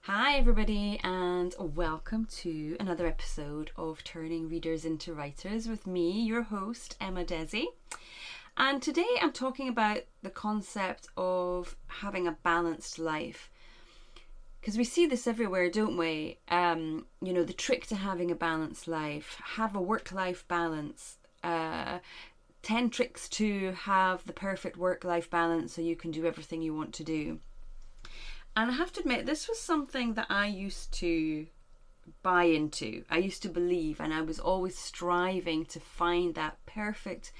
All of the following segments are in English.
Hi everybody, and welcome to another episode of Turning Readers into Writers with me, your host, Emma Desi. And today I'm talking about the concept of having a balanced life. Because we see this everywhere, don't we? The trick to having a balanced life, have a work-life balance. 10 tricks to have the perfect work-life balance so you can do everything you want to do. And I have to admit, this was something that I used to buy into. I used to believe, and I was always striving to find that perfect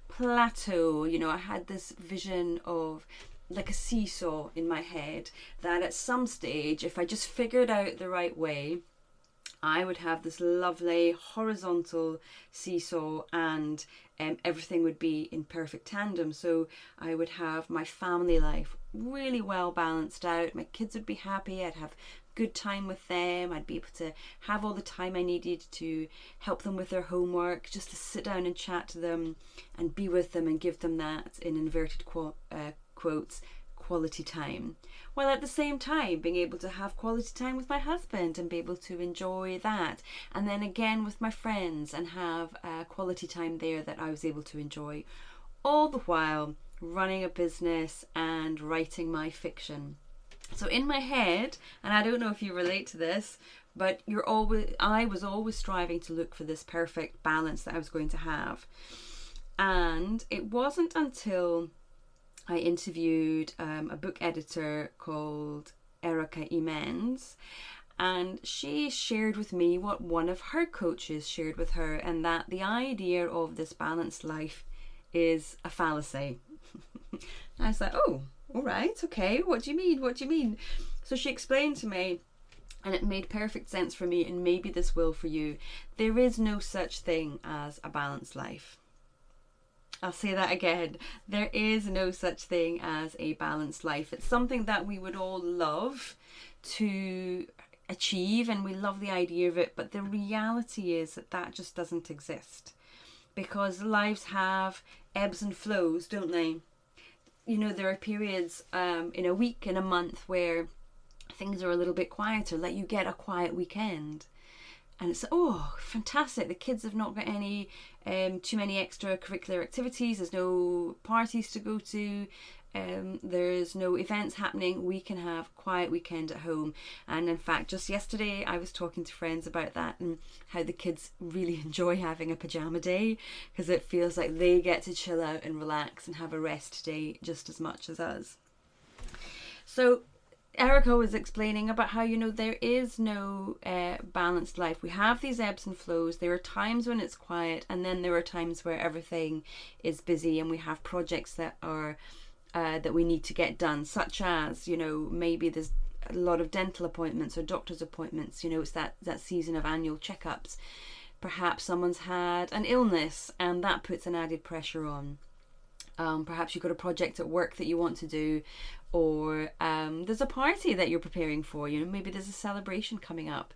plateau. I had this vision of like a seesaw in my head that at some stage, if I just figured out the right way, I would have this lovely horizontal seesaw and everything would be in perfect tandem. So I would have my family life really well balanced out. My kids would be happy. I'd have good time with them. I'd be able to have all the time I needed to help them with their homework, just to sit down and chat to them and be with them and give them that, in inverted quotes, quality time, while at the same time being able to have quality time with my husband and be able to enjoy that, and then again with my friends and have quality time there that I was able to enjoy, all the while running a business and writing my fiction. So in my head, and I don't know if you relate to this, but I was always striving to look for this perfect balance that I was going to have. And it wasn't until I interviewed a book editor called Erica Emens, and she shared with me what one of her coaches shared with her, and that the idea of this balanced life is a fallacy. I was like, oh, all right, okay, what do you mean? So she explained to me, and it made perfect sense for me, and maybe this will for you. There is no such thing as a balanced life. I'll say that again. There is no such thing as a balanced life. It's something that we would all love to achieve, and we love the idea of it, but the reality is that just doesn't exist, because lives have ebbs and flows, don't they? There are periods in a week, in a month, where things are a little bit quieter, like you get a quiet weekend. And it's, oh, fantastic. The kids have not got any too many extracurricular activities. There's no parties to go to. There's no events happening. We can have a quiet weekend at home. And in fact, just yesterday, I was talking to friends about that and how the kids really enjoy having a pajama day, because it feels like they get to chill out and relax and have a rest day just as much as us. So Erica was explaining about how, there is no balanced life. We have these ebbs and flows. There are times when it's quiet, and then there are times where everything is busy and we have projects that are that we need to get done, such as, maybe there's a lot of dental appointments or doctor's appointments. It's that season of annual checkups. Perhaps someone's had an illness and that puts an added pressure on. Perhaps you've got a project at work that you want to do, or there's a party that you're preparing for. Maybe there's a celebration coming up.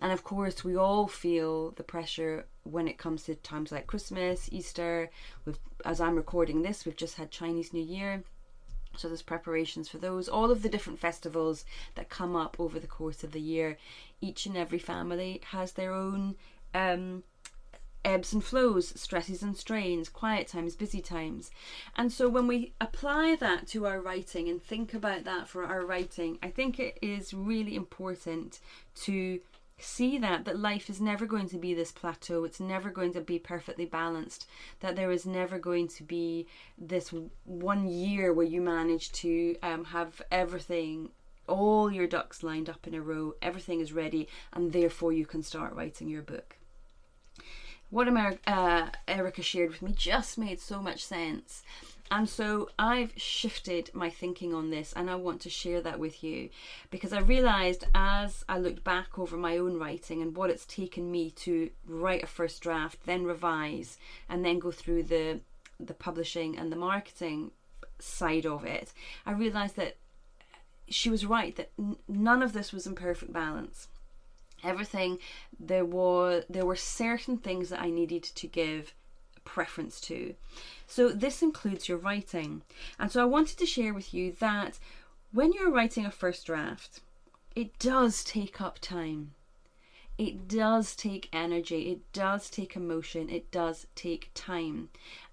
And of course, we all feel the pressure when it comes to times like Christmas, Easter. As I'm recording this, we've just had Chinese New Year. So there's preparations for those. All of the different festivals that come up over the course of the year. Each and every family has their own ebbs and flows, stresses and strains, quiet times, busy times. And so when we apply that to our writing and think about that for our writing, I think it is really important to see that life is never going to be this plateau. It's never going to be perfectly balanced, that there is never going to be this 1 year where you manage to have everything, all your ducks lined up in a row, everything is ready, and therefore you can start writing your book. What Erica shared with me just made so much sense. And so I've shifted my thinking on this, and I want to share that with you, because I realised as I looked back over my own writing and what it's taken me to write a first draft, then revise, and then go through the publishing and the marketing side of it, I realised that she was right, that none of this was in perfect balance. Everything, there were certain things that I needed to give preference to. So this includes your writing. And so I wanted to share with you that when you're writing a first draft, it does take up time. It does take energy, it does take emotion, it does take time.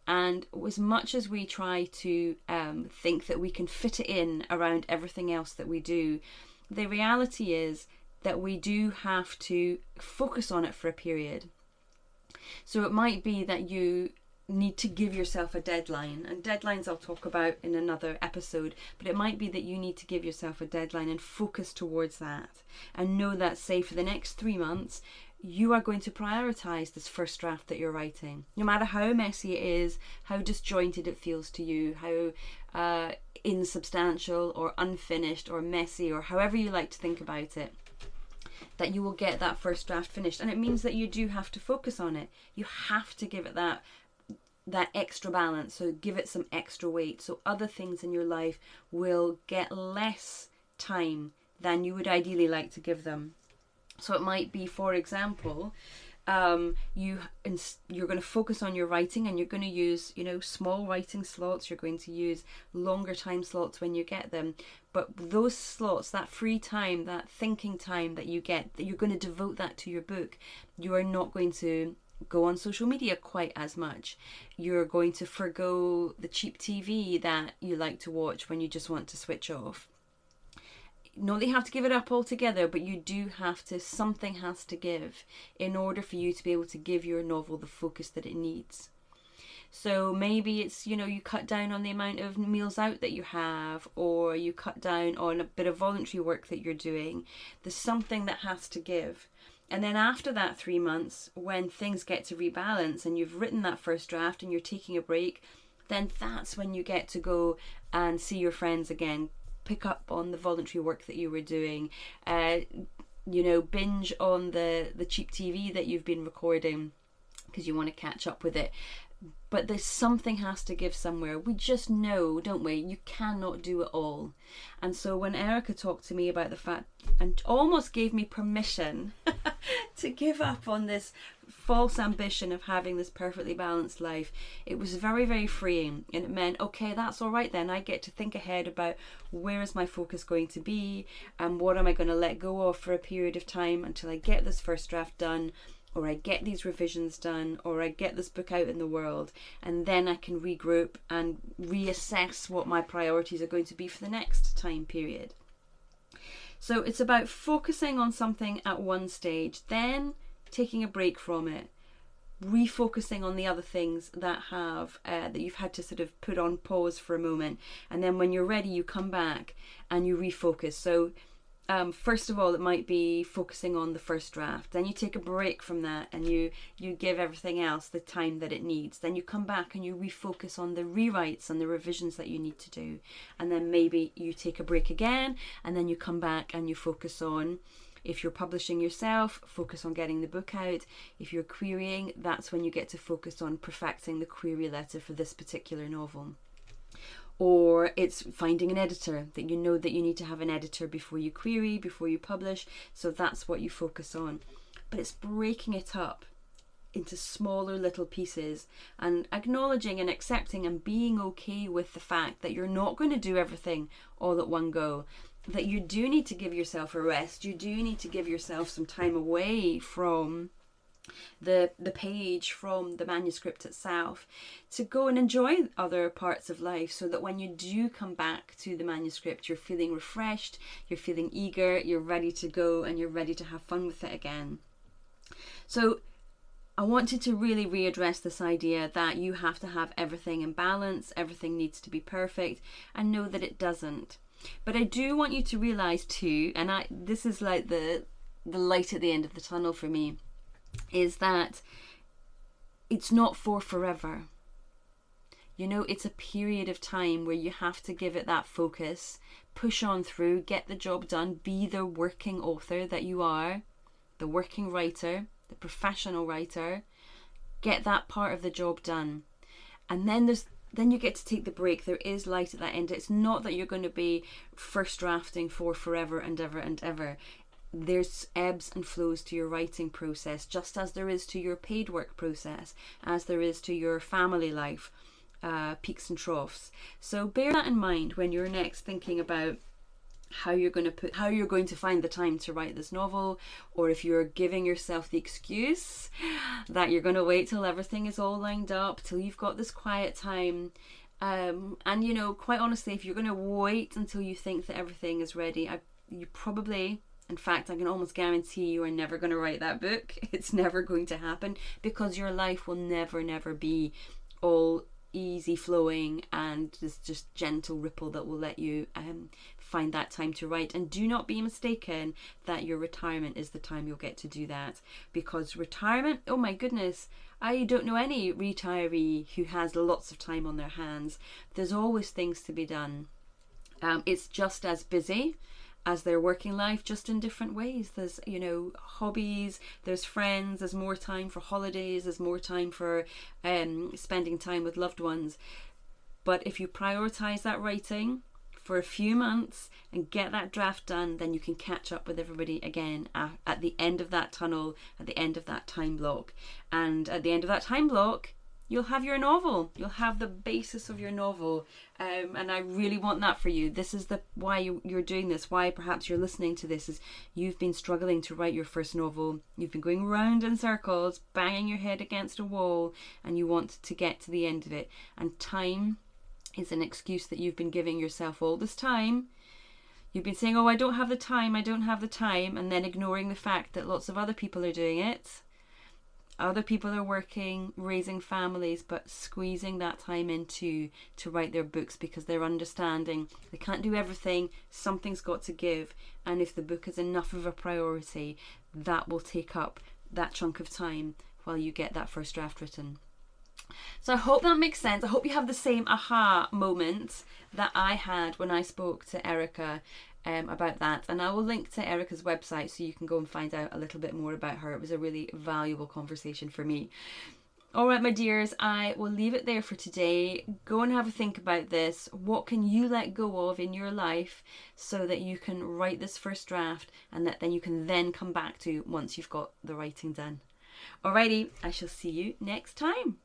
And as much as we try to think that we can fit it in around everything else that we do, the reality is that we do have to focus on it for a period. So it might be that you need to give yourself a deadline, and deadlines I'll talk about in another episode, but it might be that you need to give yourself a deadline and focus towards that, and know that, say, for the next 3 months you are going to prioritize this first draft that you're writing, no matter how messy it is, how disjointed it feels to you, how insubstantial or unfinished or messy, or however you like to think about it, that you will get that first draft finished. And it means that you do have to focus on it. You have to give it that extra balance, so give it some extra weight, so other things in your life will get less time than you would ideally like to give them. So it might be, for example, you're going to focus on your writing, and you're going to use, small writing slots. You're going to use longer time slots when you get them, but those slots, that free time, that thinking time that you get, that you're going to devote that to your book. You are not going to go on social media quite as much. You're going to forgo the cheap TV that you like to watch when you just want to switch off. Not that you have to give it up altogether, but you do have to, something has to give in order for you to be able to give your novel the focus that it needs. So maybe it's, you cut down on the amount of meals out that you have, or you cut down on a bit of voluntary work that you're doing. There's something that has to give. And then after that 3 months, when things get to rebalance and you've written that first draft and you're taking a break, then that's when you get to go and see your friends again, pick up on the voluntary work that you were doing, binge on the cheap TV that you've been recording because you want to catch up with it. But there's something has to give somewhere. We just know, don't we? You cannot do it all. And so when Erica talked to me about the fact, and almost gave me permission to give up on this false ambition of having this perfectly balanced life, it was very, very freeing. And it meant, okay, that's all right then. I get to think ahead about where is my focus going to be, and what am I going to let go of for a period of time until I get this first draft done, or I get these revisions done, or I get this book out in the world, and then I can regroup and reassess what my priorities are going to be for the next time period. So it's about focusing on something at one stage, then taking a break from it, refocusing on the other things that have that you've had to sort of put on pause for a moment, and then when you're ready you come back and you refocus. So first of all, it might be focusing on the first draft. Then you take a break from that and you give everything else the time that it needs. Then you come back and you refocus on the rewrites and the revisions that you need to do. And then maybe you take a break again, and then you come back and you focus on, if you're publishing yourself, focus on getting the book out. If you're querying, that's when you get to focus on perfecting the query letter for this particular novel. Or it's finding an editor, that you know that you need to have an editor before you query, before you publish. So that's what you focus on. But it's breaking it up into smaller little pieces and acknowledging and accepting and being okay with the fact that you're not going to do everything all at one go. That you do need to give yourself a rest. You do need to give yourself some time away from the page, from the manuscript itself, to go and enjoy other parts of life, so that when you do come back to the manuscript, you're feeling refreshed, you're feeling eager, you're ready to go, and you're ready to have fun with it again. So I wanted to really readdress this idea that you have to have everything in balance, everything needs to be perfect, and know that it doesn't. But I do want you to realize too, and this is like the light at the end of the tunnel for me, is that it's not for forever. It's a period of time where you have to give it that focus, push on through, get the job done, be the working author that you are, the working writer, the professional writer. Get that part of the job done. And then you get to take the break. There is light at that end. It's not that you're going to be first drafting for forever and ever and ever. There's ebbs and flows to your writing process, just as there is to your paid work process, as there is to your family life, peaks and troughs. So bear that in mind when you're next thinking about how you're going to find the time to write this novel, or if you're giving yourself the excuse that you're going to wait till everything is all lined up, till you've got this quiet time. And you know, quite honestly, if you're going to wait until you think that everything is ready, you probably, in fact, I can almost guarantee you are never going to write that book. It's never going to happen, because your life will never be all easy flowing and this just gentle ripple that will let you find that time to write. And do not be mistaken that your retirement is the time you'll get to do that, because retirement, oh my goodness, I don't know any retiree who has lots of time on their hands. There's always things to be done. It's just as busy as their working life, just in different ways. There's, you know, hobbies, there's friends, there's more time for holidays, there's more time for spending time with loved ones. But if you prioritize that writing for a few months and get that draft done, then you can catch up with everybody again at the end of that tunnel, at the end of that time block. And at the end of that time block, you'll have your novel. You'll have the basis of your novel. And I really want that for you. This is why you're doing this, why perhaps you're listening to this, is you've been struggling to write your first novel. You've been going round in circles, banging your head against a wall, and you want to get to the end of it. And time is an excuse that you've been giving yourself all this time. You've been saying, oh, I don't have the time, and then ignoring the fact that lots of other people are doing it. Other people are working, raising families, but squeezing that time into to write their books, because they're understanding they can't do everything, something's got to give, and if the book is enough of a priority, that will take up that chunk of time while you get that first draft written. So I hope that makes sense. I hope you have the same aha moment that I had when I spoke to Erica about that, and I will link to Erica's website so you can go and find out a little bit more about her. It was a really valuable conversation for me. Alright, my dears, I will leave it there for today. Go and have a think about this. What can you let go of in your life so that you can write this first draft, and that then you can then come back to once you've got the writing done. Alrighty, I shall see you next time.